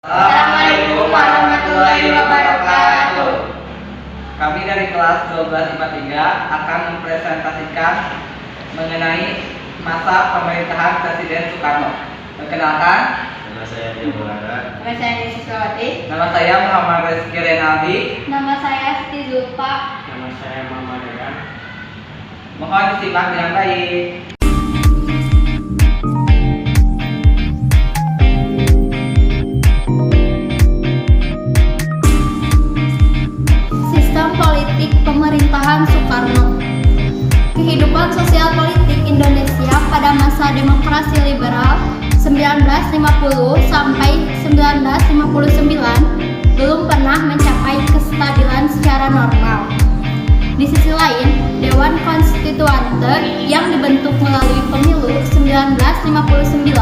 Assalamualaikum warahmatullahi wabarakatuh. Kami dari kelas 12 IPA 3 akan mempresentasikan mengenai masa pemerintahan Presiden Soekarno. Perkenalkan, Nama saya Dio Mulana. Nama saya Nisi Sawati. nama saya Muhammad Rizky Renaldi. Nama saya Siti Zulfa. Nama saya Muhammad Regan. Mohon disimak dengan baik. Sistem politik pemerintahan Soekarno. Kehidupan sosial politik Indonesia pada masa demokrasi liberal 1950 sampai 1959 belum pernah mencapai kestabilan secara normal. Di sisi lain, Dewan Konstituante yang dibentuk melalui pemilu 1959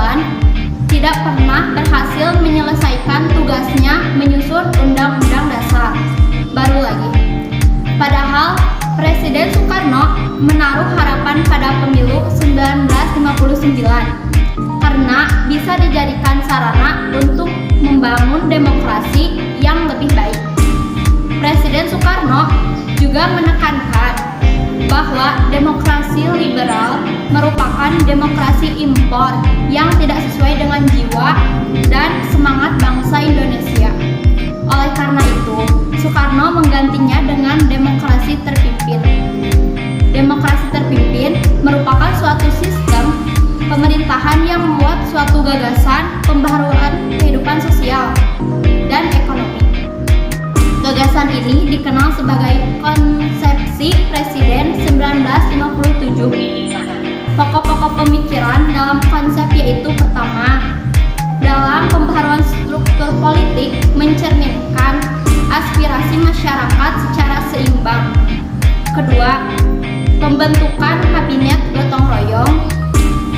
tidak pernah berhasil menyelesaikan tugasnya menyusun Undang-Undang Dasar baru lagi. Padahal Presiden Soekarno menaruh harapan pada pemilu 1959 karena bisa dijadikan sarana untuk membangun demokrasi yang lebih baik. Presiden Soekarno juga menekankan bahwa demokrasi liberal merupakan demokrasi impor yang tidak sesuai dengan jiwa dan semangat bangsa Indonesia. Oleh karena itu, Soekarno menggantinya dengan demokrasi terpimpin. Demokrasi terpimpin merupakan suatu sistem pemerintahan yang memuat suatu gagasan pembaharuan kehidupan sosial dan ekonomi. Gagasan ini dikenal sebagai konsepsi Presiden 1957. Pokok-pokok pemikiran dalam konsep yaitu: pertama, dalam pembaharuan struktur politik mencerminkan aspirasi masyarakat secara seimbang. Kedua, pembentukan kabinet gotong royong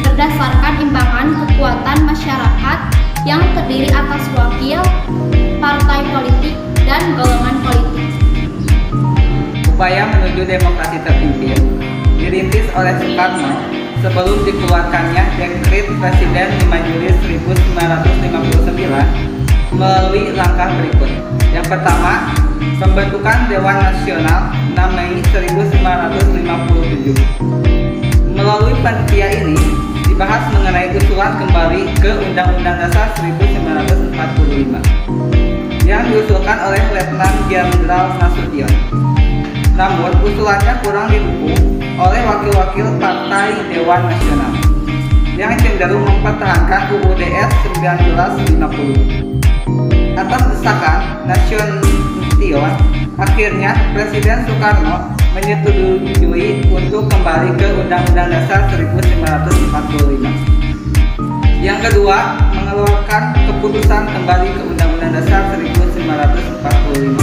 berdasarkan imbangan kekuatan masyarakat yang terdiri atas wakil, partai politik, dan golongan politik. Upaya menuju demokrasi terpimpin dirintis oleh Soekarno sebelum dikeluarkannya Dekret Presiden 5 Juli 1959 melalui langkah berikut. Yang pertama, pembentukan Dewan Nasional 6 Mei 1957. Melalui panitia ini dibahas mengenai usulan kembali ke Undang-Undang Dasar 1945 yang diusulkan oleh Letnan Jenderal Nasution. Namun usulannya kurang didukung oleh wakil-wakil Partai Dewan Nasional yang cenderung mempertahankan UUD 1950. Atas desakan Nasution, akhirnya Presiden Soekarno menyetujui untuk kembali ke Undang-Undang Dasar 1945. Yang kedua, mengeluarkan keputusan kembali ke Undang-Undang Dasar 1945.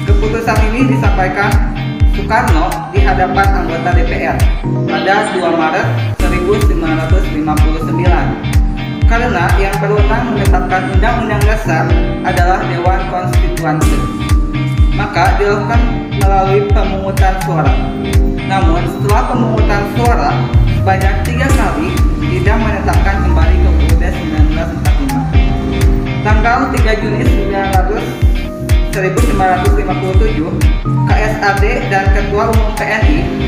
Keputusan ini disampaikan Soekarno di hadapan anggota DPR pada 2 Maret 1959. Karena yang berwenang menetapkan Undang-Undang Dasar adalah Dewan Konstituante, maka dilakukan melalui pemungutan suara. Namun setelah pemungutan suara sebanyak 3 kali tidak menetapkan kembali ke UUD 1945. Tanggal 3 Juni 1957, KSAD dan Ketua Umum TNI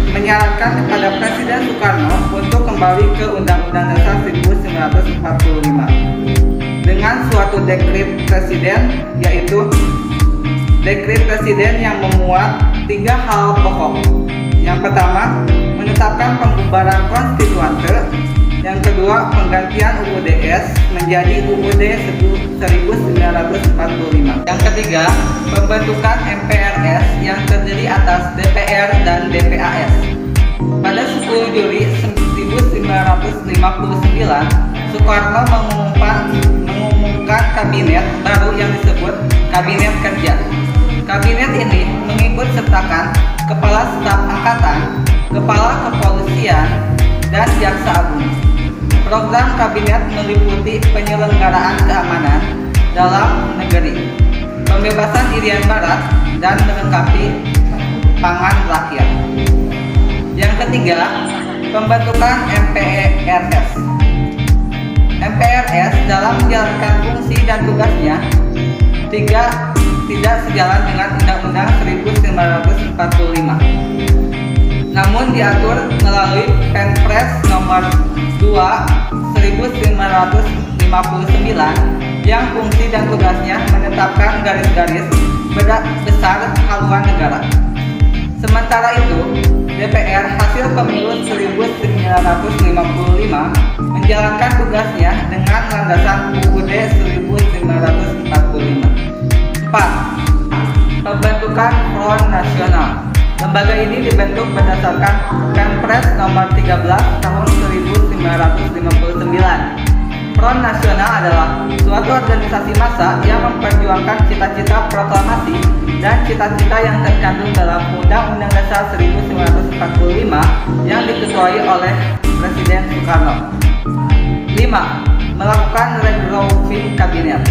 menyarankan kepada Presiden Soekarno untuk kembali ke Undang-Undang Dasar 1945 dengan suatu dekret presiden, yaitu dekret presiden yang memuat 3 hal pokok. Yang pertama, menetapkan pembubaran konstituante. Yang kedua, penggantian UUDS menjadi UUD 1945. Yang ketiga, pembentukan MPRS yang terdiri atas DPR dan DPAS. Pada 10 Juli 1959, Soekarno mengumumkan kabinet baru yang disebut Kabinet Kerja. Kabinet ini mengikut sertakan Kepala Staf Angkatan, Kepala Kepolisian, dan Jaksa Agung. Program kabinet meliputi penyelenggaraan keamanan dalam negeri, pembebasan Irian Barat, dan melengkapi pangan rakyat. Yang ketiga, pembentukan MPRS. MPRS dalam menjalankan fungsi dan tugasnya tidak sejalan dengan Undang-Undang 1945. Namun diatur melalui Perpres Nomor 2/1959 yang fungsi dan tugasnya menetapkan garis-garis besar haluan negara. Sementara itu, DPR hasil pemilu 1955 menjalankan tugasnya dengan landasan UUD 1945. 4. Pembentukan Front Nasional. Lembaga ini dibentuk berdasarkan Perpres Nomor 13 Tahun 1959. Front Nasional adalah suatu organisasi massa yang memperjuangkan cita-cita proklamasi dan cita-cita yang terkandung dalam Undang-Undang Dasar 1945 yang diketuai oleh Presiden Soekarno. 5. Melakukan regrouping kabinet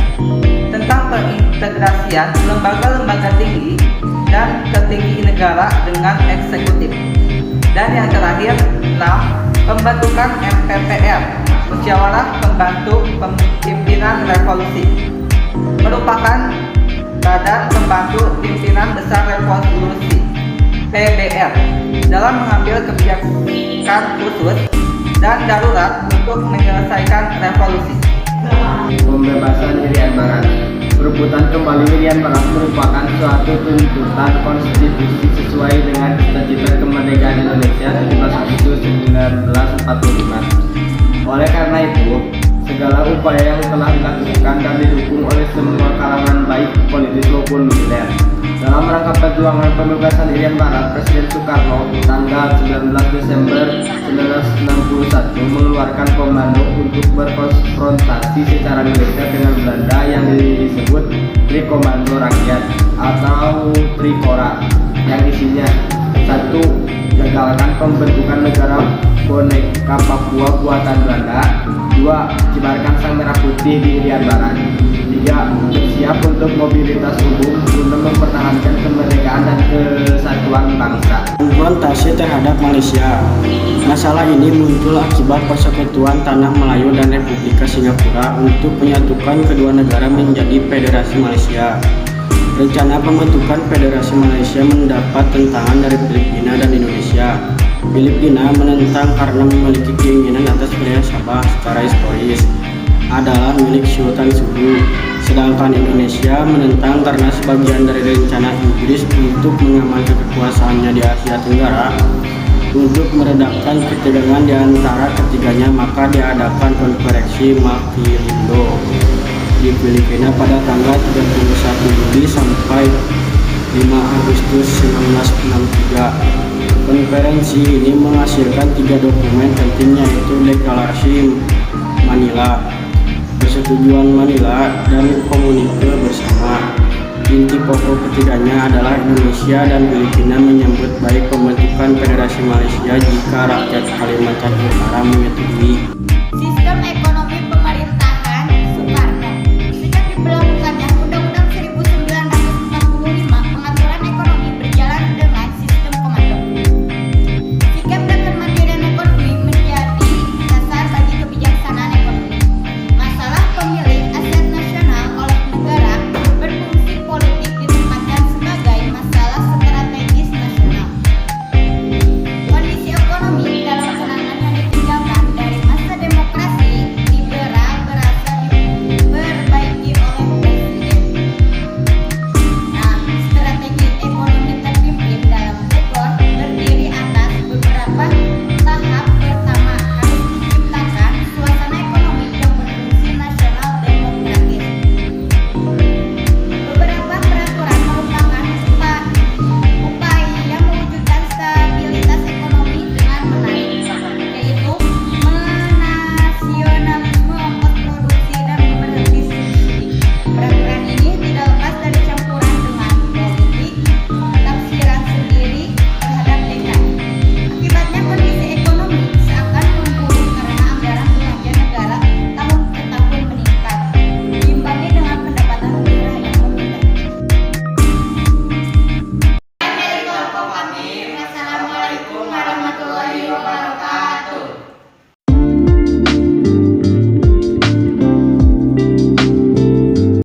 tentang perintegrasian lembaga-lembaga tinggi dan tertinggi negara dengan eksekutif. Dan yang terakhir, 6. Pembentukan MPPR, Musyawarah Pembantu Pimpinan Revolusi, merupakan badan pembantu pimpinan besar revolusi (PBR) dalam mengambil kebijakan khusus dan darurat untuk menyelesaikan revolusi. Pembebasan Irian Barat. Perebutan kembali Irian Barat merupakan suatu tuntutan konstitusi sesuai dengan cita-cita kemerdekaan Indonesia 17 Agustus 1945. Oleh karena itu, segala upaya yang telah dilakukan dan didukung oleh semua kalangan baik politis maupun militer dalam rangka perjuangan pembebasan Irian Barat, Presiden Soekarno tanggal 19 Desember 1961 mengeluarkan komando untuk berkonfrontasi secara militer dengan Belanda yang disebut Trikomando Rakyat atau Trikora, yang isinya: 1. Gagalkan pembentukan negara boneka Papua buatan Belanda. 2. Kibarkan sang merah putih di Irian Barat. 3. Bersiap untuk mobilitas umum guna mempertahankan kemerdekaan dan kesatuan bangsa. Konfrontasi terhadap Malaysia. Masalah ini muncul akibat persekutuan Tanah Melayu dan Republika Singapura untuk menyatukan kedua negara menjadi Federasi Malaysia. Rencana pembentukan Federasi Malaysia mendapat tentangan dari Filipina dan Indonesia. Filipina menentang karena memiliki keinginan atas wilayah Sabah secara historis adalah milik Sultan Sulu, sedangkan Indonesia menentang karena sebagian dari rencana Inggris untuk mengamankan kekuasaannya di Asia Tenggara. Untuk meredakan ketegangan di antara ketiganya, maka diadakan konferensi Makiling di Filipina pada tanggal 31 Juli sampai 5 Agustus 1963. Konferensi ini menghasilkan 3 dokumen penting, yaitu Deklarasi Manila, Persetujuan Manila, dan Komunike Bersama. Inti pokok ketiganya adalah Indonesia dan Filipina menyambut baik pembentukan Federasi Malaysia jika rakyat Kalimantan Utara menyetujui.